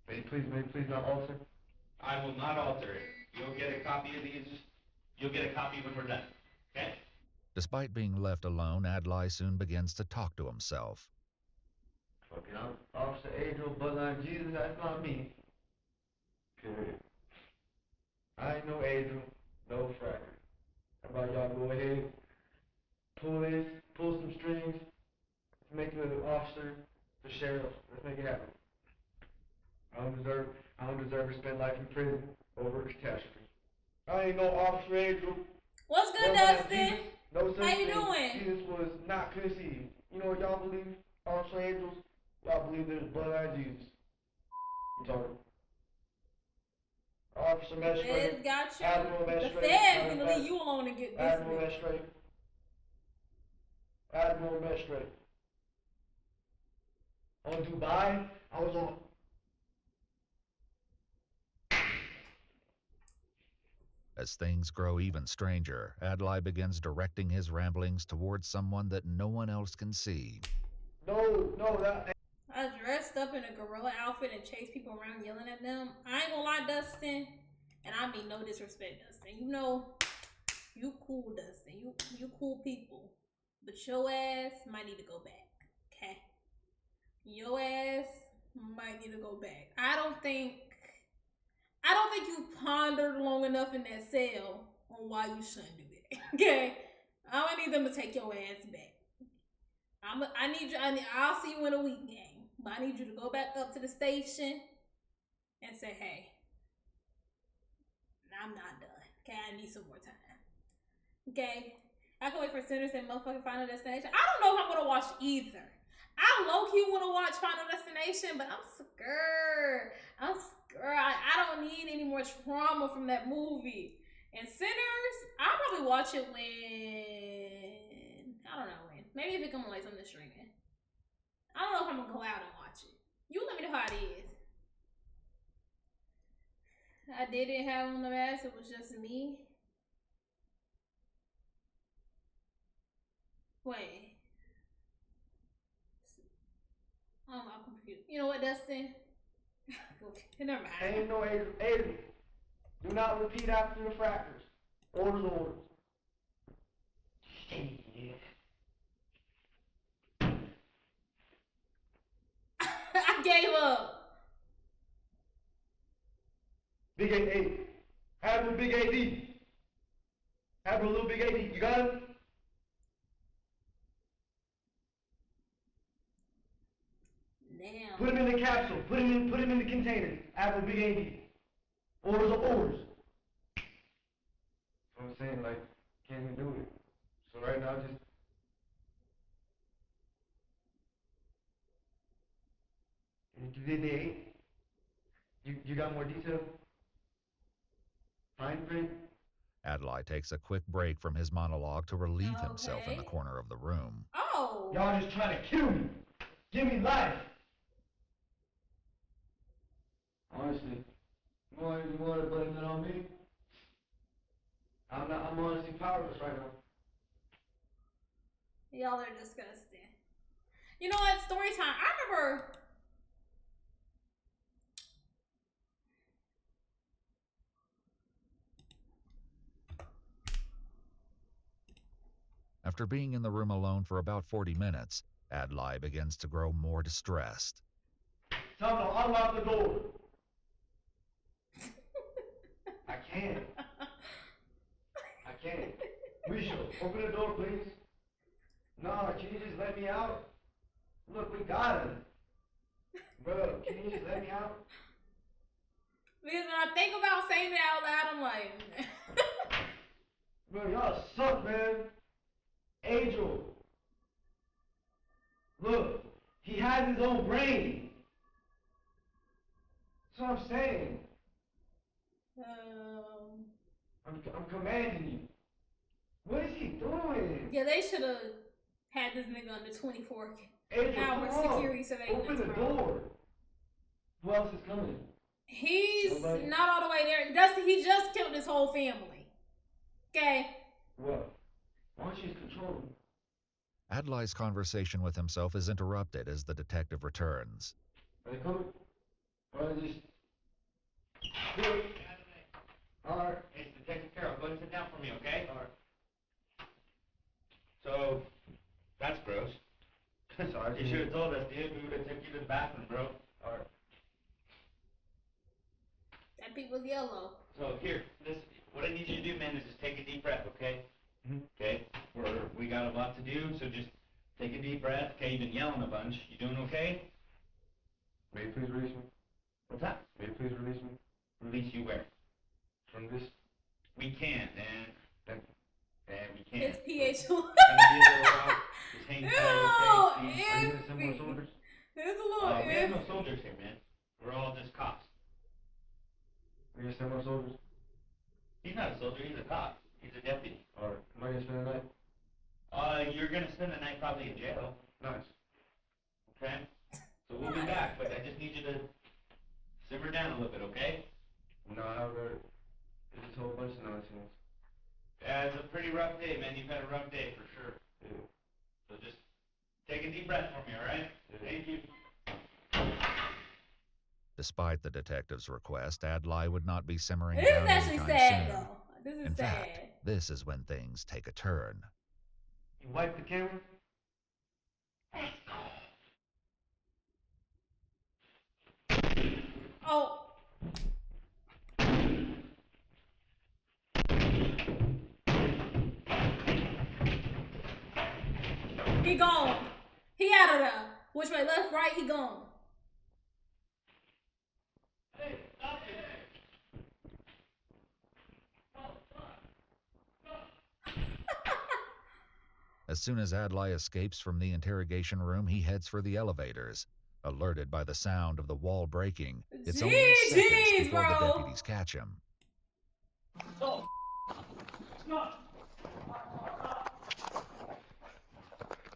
Speaker 3: May you please not alter?
Speaker 4: I will not alter it. You'll get a copy of these. You'll get a copy when we're done. Okay?
Speaker 6: Despite being left alone, Adlai soon begins to talk to himself.
Speaker 3: Fucking Officer Adriel, Bloodline Jesus, that's not me. Period. I ain't no Adriel, no fracker. How about y'all go ahead, pull some strings, make you an officer, the sheriff, let's make it happen. I don't deserve to spend life in prison over a catastrophe. I ain't no Officer Adriel.
Speaker 1: What's good, Dustin?
Speaker 3: No such
Speaker 1: How you
Speaker 3: thing.
Speaker 1: doing?
Speaker 3: Jesus was not conceived. You know what y'all believe? Officer Angels? Y'all believe there's blood-eyed Jesus. You talking? Officer Magistrate.
Speaker 1: Feds got you.
Speaker 3: Admiral
Speaker 1: The
Speaker 3: Magistrate.
Speaker 1: feds gonna leave you alone and get this.
Speaker 3: Admiral Magistrate. Admiral Magistrate. On Dubai, I was on.
Speaker 6: As things grow even stranger, Adlai begins directing his ramblings towards someone that no one else can see.
Speaker 3: No, that.
Speaker 1: I dressed up in a gorilla outfit and chased people around yelling at them. I ain't gonna lie, Dustin, and I mean no disrespect, Dustin. You know, you cool, Dustin. You cool people, but your ass might need to go back. Okay, your ass might need to go back. I don't think you pondered long enough in that cell on why you shouldn't do that. Okay, I'm gonna need them to take your ass back. I need you. I'll see you in a week, gang. But I need you to go back up to the station and say, "Hey, I'm not done. Okay, I need some more time." Okay, I can wait for Sinners and motherfucking Final Destination. I don't know if I'm gonna watch either. I low-key want to watch Final Destination, but I'm scared. I don't need any more trauma from that movie. And Sinners, I'll probably watch it when, I don't know when. Maybe if it comes like something streaming. I don't know if I'm gonna go out and watch it. You let me know how it is. I didn't have on the mask, it was just me. Wait. Oh, I'm confused. You know what, Dustin? Never mind.
Speaker 3: Ain't no Adriel. Do not repeat after the frackers. Orders.
Speaker 1: I gave up.
Speaker 3: Big AD. Have a big AD. Have a little big AD. You got him?
Speaker 1: Damn.
Speaker 3: Put him in the capsule. Put him in the container. Have a big AD. Orders are orders. So I'm saying, like, can't even do it. So right now, just. Did they? You got more detail? Fine print?
Speaker 6: Adlai takes a quick break from his monologue to relieve himself in the corner of the room.
Speaker 1: Oh!
Speaker 3: Y'all just trying to kill me. Give me life. Honestly, you want to blame it on me? I'm honestly powerless right now.
Speaker 1: Y'all are disgusting. You know what? Story time. I remember.
Speaker 6: After being in the room alone for about 40 minutes, Adlai begins to grow more distressed.
Speaker 3: Tell them to unlock the door. I can't. Misha, open the door, please. No, can you just let me out? Look, we got him. Bro, can you just let me out?
Speaker 1: Because when I think about saying it out loud, I'm like...
Speaker 3: Bro, y'all suck, man. Angel. Look, he has his own brain. That's what I'm saying. I'm commanding you. What is he doing?
Speaker 1: Yeah, they should have had this nigga under 24
Speaker 3: Angel,
Speaker 1: hour
Speaker 3: come on.
Speaker 1: security surveillance.
Speaker 3: Open the door. Who else is coming?
Speaker 1: He's
Speaker 3: Nobody?
Speaker 1: not all the way there. He just killed his whole family. Okay?
Speaker 3: What? Why don't you just control him?
Speaker 6: Adlai's conversation with himself is interrupted as the detective returns.
Speaker 3: Are they coming? Or they just...
Speaker 4: Alright, it's Detective Carroll. Go ahead and sit down for me, okay? Alright. So, that's gross.
Speaker 3: Sorry.
Speaker 4: You should have told us, dude. We would have taken you to the bathroom, bro. Alright.
Speaker 1: That people's yellow.
Speaker 4: So, here, listen. What I need you to do, man, is just take a deep breath, okay?
Speaker 3: Mm-hmm.
Speaker 4: Okay? We got a lot to do, so just take a deep breath. Okay, you've been yelling a bunch. You doing okay?
Speaker 3: May you please release me?
Speaker 4: What's that?
Speaker 3: May you please release me?
Speaker 4: Release you where?
Speaker 3: From this?
Speaker 4: We can't, man.
Speaker 3: Thank you.
Speaker 4: Man, we can't.
Speaker 1: It's PH.
Speaker 4: Gonna be a little while. Just hang tight, okay?
Speaker 3: Are you gonna send more soldiers?
Speaker 1: It's a little
Speaker 4: We have no soldiers here, man. We're all just cops.
Speaker 3: Are you gonna send more soldiers?
Speaker 4: He's not a soldier, he's a cop. He's a deputy.
Speaker 3: Or am I gonna spend the night?
Speaker 4: You're gonna spend the night probably in jail.
Speaker 3: Nice.
Speaker 4: Okay? So we'll be back, but I just need you to simmer down a little bit, okay?
Speaker 3: No, I have a... It's a whole bunch of nonsense.
Speaker 4: Yeah, it's a pretty rough day, man. You've had a rough day, for sure.
Speaker 3: Yeah.
Speaker 4: So just take a deep breath for me, alright?
Speaker 3: Yeah.
Speaker 4: Thank you.
Speaker 6: Despite the detective's request, Adlai would not be simmering
Speaker 1: This is
Speaker 6: down
Speaker 1: actually
Speaker 6: anytime
Speaker 1: sad,
Speaker 6: soon.
Speaker 1: though. This is
Speaker 6: In
Speaker 1: sad.
Speaker 6: fact, this is when things take a turn.
Speaker 3: You wipe the camera?
Speaker 1: Oh. He gone. He out of there. Which way? Left, right? He gone.
Speaker 6: As soon as Adlai escapes from the interrogation room, he heads for the elevators. Alerted by the sound of the wall breaking, it's only seconds before the deputies catch him.
Speaker 11: Oh. No.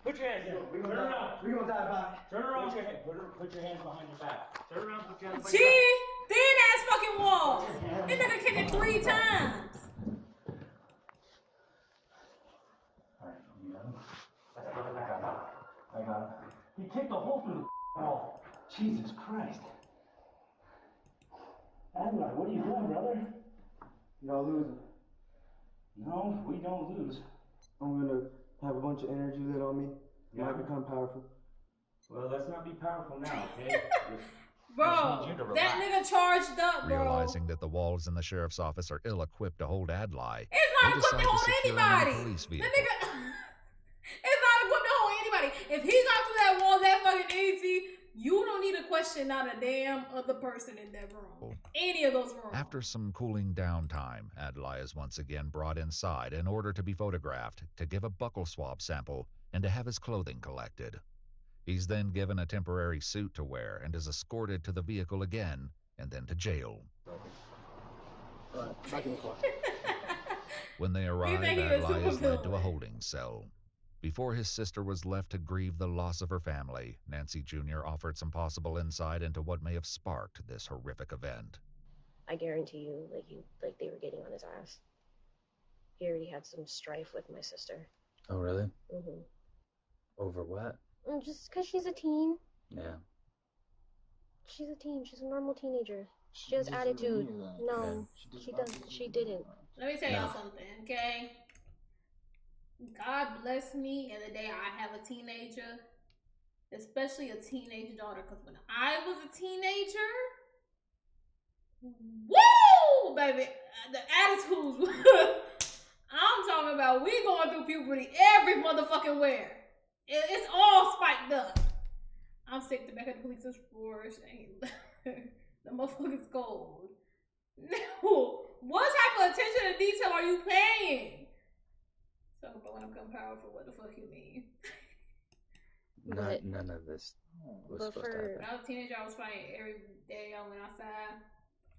Speaker 11: Put your hands down. Turn around.
Speaker 2: We're gonna die by.
Speaker 11: Turn around. Put your hands behind your back. Turn around. Put your hands behind
Speaker 1: Gee,
Speaker 11: your back.
Speaker 1: thin ass fucking walls. This nigga kicked it 3 times.
Speaker 11: I got him. He kicked a hole through the wall. Jesus Christ. Adlai, what are you doing, brother?
Speaker 2: Y'all losing.
Speaker 11: No, we don't lose.
Speaker 2: I'm gonna have a bunch of energy lit on me.
Speaker 11: Yeah.
Speaker 2: Might become powerful.
Speaker 11: Well, let's not be powerful now, okay?
Speaker 1: Bro, that nigga charged up, bro.
Speaker 6: Realizing that the walls in the sheriff's office are ill-equipped to hold Adlai,
Speaker 1: It's not
Speaker 6: they
Speaker 1: equipped
Speaker 6: decide
Speaker 1: to hold
Speaker 6: secure him in a
Speaker 1: anybody.
Speaker 6: police
Speaker 1: The
Speaker 6: vehicle.
Speaker 1: nigga, it's not equipped to hold anybody. If he got through that wall that fucking easy, you don't need to question not a damn other person in that room. Any of those rooms.
Speaker 6: After some cooling down time, Adlai is once again brought inside in order to be photographed, to give a buckle swab sample, and to have his clothing collected. He's then given a temporary suit to wear and is escorted to the vehicle again, and then to jail.
Speaker 2: Alright, back in the car.
Speaker 6: When they arrive,
Speaker 1: think he was
Speaker 6: Adlai is led to a
Speaker 1: supervillain.
Speaker 6: holding cell. Before his sister was left to grieve the loss of her family, Nancy Jr. offered some possible insight into what may have sparked this horrific event.
Speaker 8: I guarantee you, like they were getting on his ass. He already had some strife with my sister.
Speaker 9: Oh, really?
Speaker 8: Mm-hmm.
Speaker 9: Over what?
Speaker 8: Just because she's a teen.
Speaker 9: Yeah.
Speaker 8: She's a teen. She's a normal teenager. She has attitude. No, she doesn't. She didn't.
Speaker 1: Let me tell y'all something, okay? God bless me and the day I have a teenager, especially a teenage daughter, because when I was a teenager, woo, baby, the attitudes. I'm talking about we going through puberty every motherfucking where. It's all spiked up. I'm sick to back of the police's force. The motherfucker's cold. No. What type of attention to detail are you paying? So, but when I'm become powerful, what the fuck you mean?
Speaker 9: None of this was supposed to happen.
Speaker 1: When I was a teenager, I was fighting every day I went outside.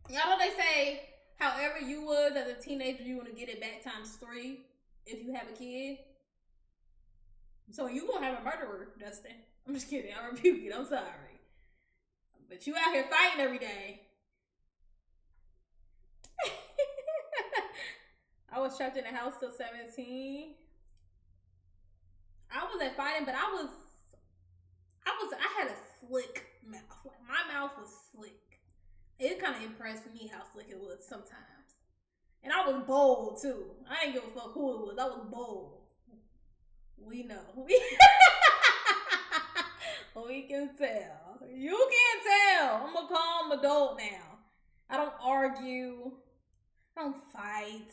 Speaker 1: Y'all know they say, however you was as a teenager, you want to get it back ×3 if you have a kid. So you gonna have a murderer, Dustin. I'm just kidding. I rebuke it. I'm sorry. But you out here fighting every day. I was trapped in the house till 17. I wasn't fighting, but I had a slick mouth. Like, my mouth was slick. It kind of impressed me how slick it was sometimes. And I was bold too. I didn't give a fuck who it was. I was bold. We know. We can tell. You can tell. I'm a calm adult now. I don't argue. I don't fight.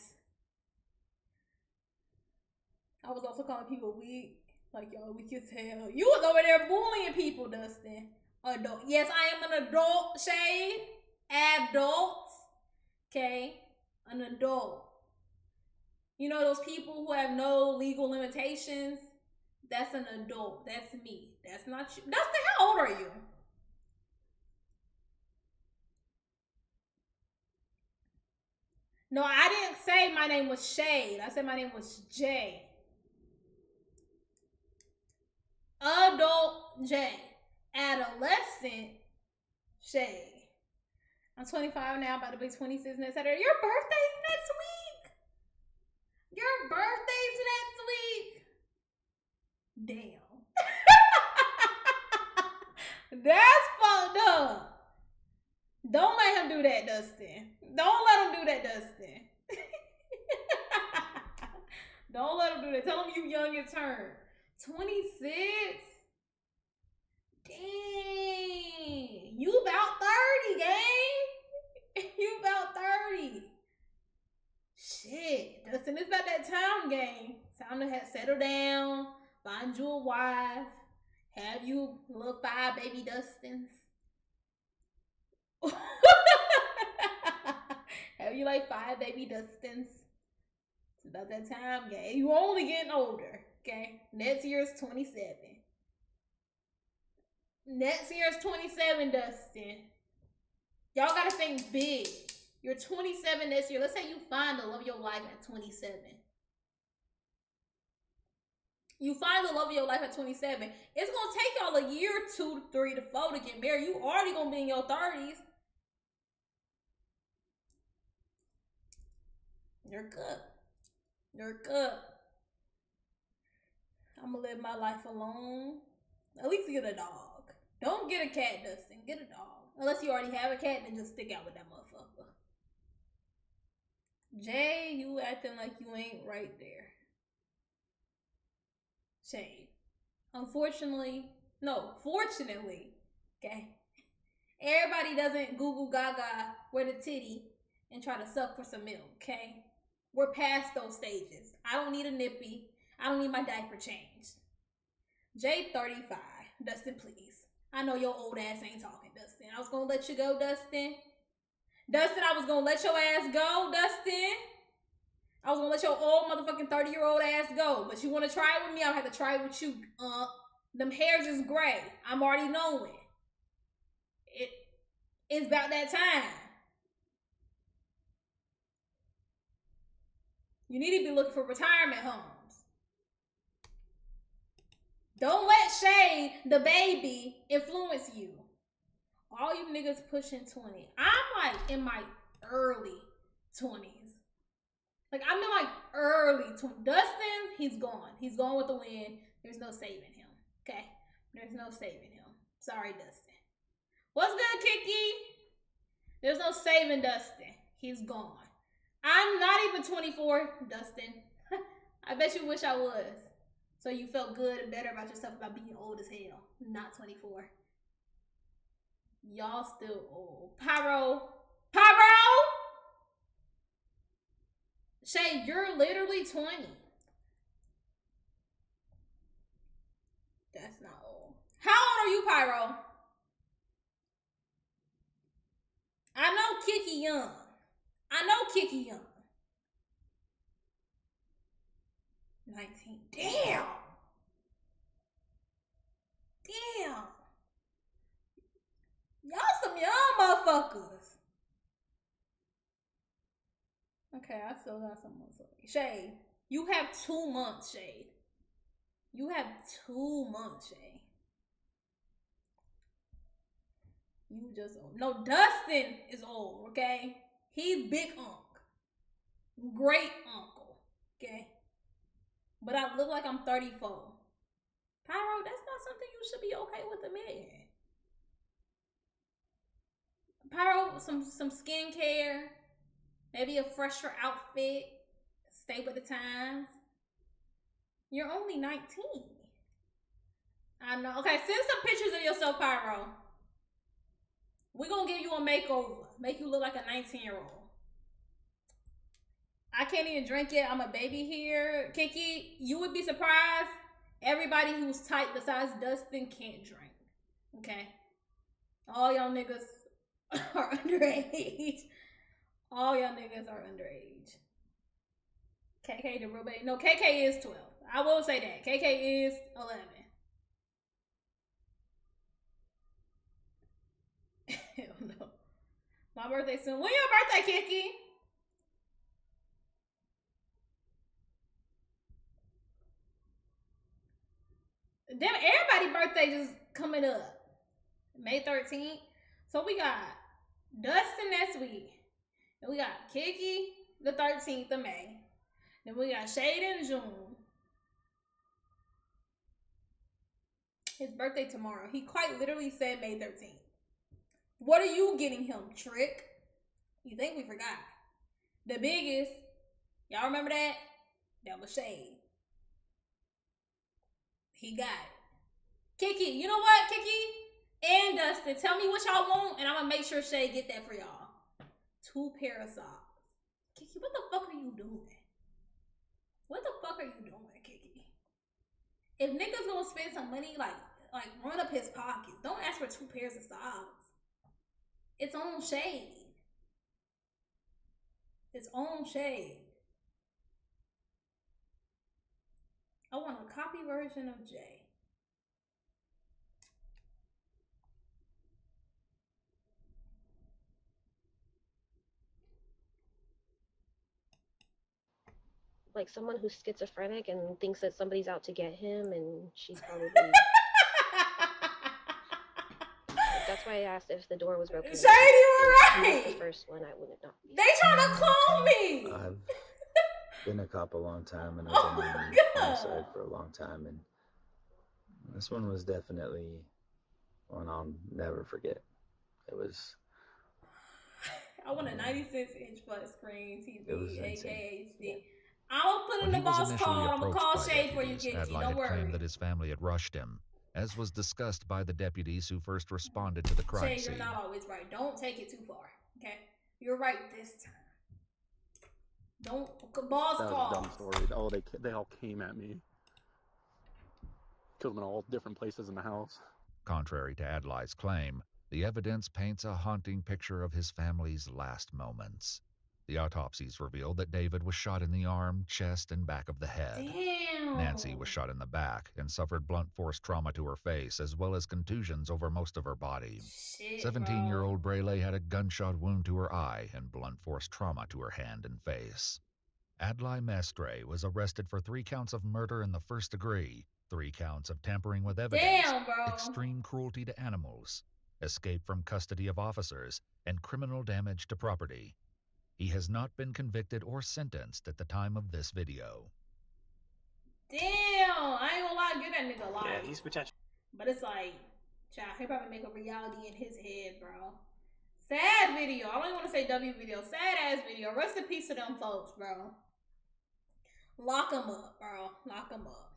Speaker 1: I was also calling people weak. Like, y'all, we can tell. You was over there bullying people, Dustin. Adult. Yes, I am an adult, Shade. Adult. Okay? An adult. You know those people who have no legal limitations? That's an adult. That's me. That's not you. Dustin, how old are you? No, I didn't say my name was Shade. I said my name was Jay. Adult J. Adolescent Shade. I'm 25 now, about to be 26 next Saturday. Your birthday's next week? Your birthday's next week? Damn. That's fucked up. Don't let him do that, Dustin. Don't let him do that, Dustin. Don't let him do that. Tell him you young in turn. 26? Dang. You about 30, gang. You about 30. Shit. Dustin, it's about that time, gang. Time to settle down. Find you a wife. Have you little 5 baby Dustins. Have you like 5 baby Dustins. It's about that time, gang. You only getting older. Okay, next year is 27. Next year is 27, Dustin. Y'all gotta think big. You're 27 this year. Let's say you find the love of your life at 27. You find the love of your life at 27. It's gonna take y'all a year, 2 to 3 to 4 to get married. You already gonna be in your 30s. You're good. You're good. I'm gonna live my life alone. At least get a dog. Don't get a cat, Dustin. Get a dog. Unless you already have a cat, then just stick out with that motherfucker. Jay, you acting like you ain't right there. Shade. Fortunately, okay. Everybody doesn't Google Gaga where the titty and try to suck for some milk, okay? We're past those stages. I don't need a nippy. I don't need my diaper changed. Jay 35. Dustin, please. I know your old ass ain't talking, Dustin. I was gonna let you go, Dustin. Dustin, I was gonna let your ass go, Dustin. I was gonna let your old motherfucking 30-year-old ass go. But you wanna try it with me? I'll have to try it with you. Them hairs is gray. I'm already knowing. It's about that time. You need to be looking for retirement homes. Don't let Shade, the baby, influence you. All you niggas pushing 20. I'm like in my early 20s. Like I'm in like early 20s. Dustin, he's gone. He's gone with the wind. There's no saving him. Okay? There's no saving him. Sorry, Dustin. What's good, Kiki? There's no saving Dustin. He's gone. I'm not even 24, Dustin. I bet you wish I was. So you felt good and better about yourself about being old as hell. Not 24. Y'all still old. Pyro! Shay, you're literally 20. Pyro. I know Kiki young. I know Kiki young. 19. Damn. Damn. Y'all some young motherfuckers. Okay, I still got some months away. Shade, you have 2 months, Shade. You have 2 months, Shade. You just old. No, Dustin is old, okay? He's big uncle. Great uncle, okay? But I look like I'm 34. Pyro, that's not something you should be okay with admitting. Pyro, some skincare, maybe a fresher outfit, stay with the times. You're only 19. I know. Okay, send some pictures of yourself, Pyro. We're gonna give you a makeover. Make you look like a 19-year-old. I can't even drink yet. I'm a baby here. Kiki, you would be surprised. Everybody who's tight besides Dustin can't drink. Okay? All y'all niggas are underage. All y'all niggas are underage. KK the real baby. No, KK is 12. I will say that. KK is 11. Hell no. My birthday soon. When your birthday, Kiki? Damn, everybody's birthday just coming up. May 13th. So we got Dustin next week. And we got Kiki the 13th of May. Then we got Shade in June. His birthday tomorrow. He quite literally said May 13th. What are you getting him, Trick? You think we forgot? The biggest. Y'all remember that? That was Shade. He got it. Kiki, you know what, Kiki? And Dustin, tell me what y'all want, and I'm gonna make sure Shay get that for y'all. 2 pair of socks. Kiki, what the fuck are you doing? What the fuck are you doing, Kiki? If niggas gonna spend some money, like run up his pockets, don't ask for 2 pairs of socks. It's on Shade. It's on Shade. I want a copy version of Jay.
Speaker 8: Like someone who's schizophrenic and thinks that somebody's out to get him, and she's probably. That's why I asked if the door was broken.
Speaker 1: Shady, you were right.
Speaker 8: The first one, I wouldn't not.
Speaker 1: They trying to clone me.
Speaker 9: I've been a cop a long time, and I've been on the side for a long time, and this one was definitely one I'll never forget. It was.
Speaker 1: I want a 96-inch flat screen TV,
Speaker 9: It was
Speaker 1: aka HD. I'll put in
Speaker 6: When
Speaker 1: the
Speaker 6: he was
Speaker 1: boss
Speaker 6: initially
Speaker 1: call. I'm gonna call
Speaker 6: approached by
Speaker 1: Shade for you,
Speaker 6: deputies,
Speaker 1: Kiki.
Speaker 6: Adlai
Speaker 1: Don't
Speaker 6: had claimed
Speaker 1: worry.
Speaker 6: that his family had rushed him, as was discussed by the deputies who first responded to the crime
Speaker 1: Shade,
Speaker 6: scene.
Speaker 1: you're not always right. Don't take it too far. Okay, you're right this time. Don't boss
Speaker 10: That was
Speaker 1: call.
Speaker 10: a dumb story. Oh, they all came at me. Killed them in all different places in the house.
Speaker 6: Contrary to Adlai's claim, the evidence paints a haunting picture of his family's last moments. The autopsies revealed that David was shot in the arm, chest, and back of the head.
Speaker 1: Damn.
Speaker 6: Nancy was shot in the back and suffered blunt force trauma to her face, as well as contusions over most of her body. 17-year-old Brayley had a gunshot wound to her eye and blunt force trauma to her hand and face. Adlai Mestre was arrested for 3 counts of murder in the first degree, 3 counts of tampering with evidence,
Speaker 1: Damn, bro.
Speaker 6: extreme cruelty to animals, escape from custody of officers, and criminal damage to property. He has not been convicted or sentenced at the time of this video.
Speaker 1: Damn, I ain't gonna lie, give that nigga a lot.
Speaker 16: Yeah, he's potential.
Speaker 1: But it's like, child, he probably make a reality in his head, bro. Sad video. I don't even want to say W video. Sad ass video. Rest in peace to them folks, bro. Lock them up, bro. Lock them up.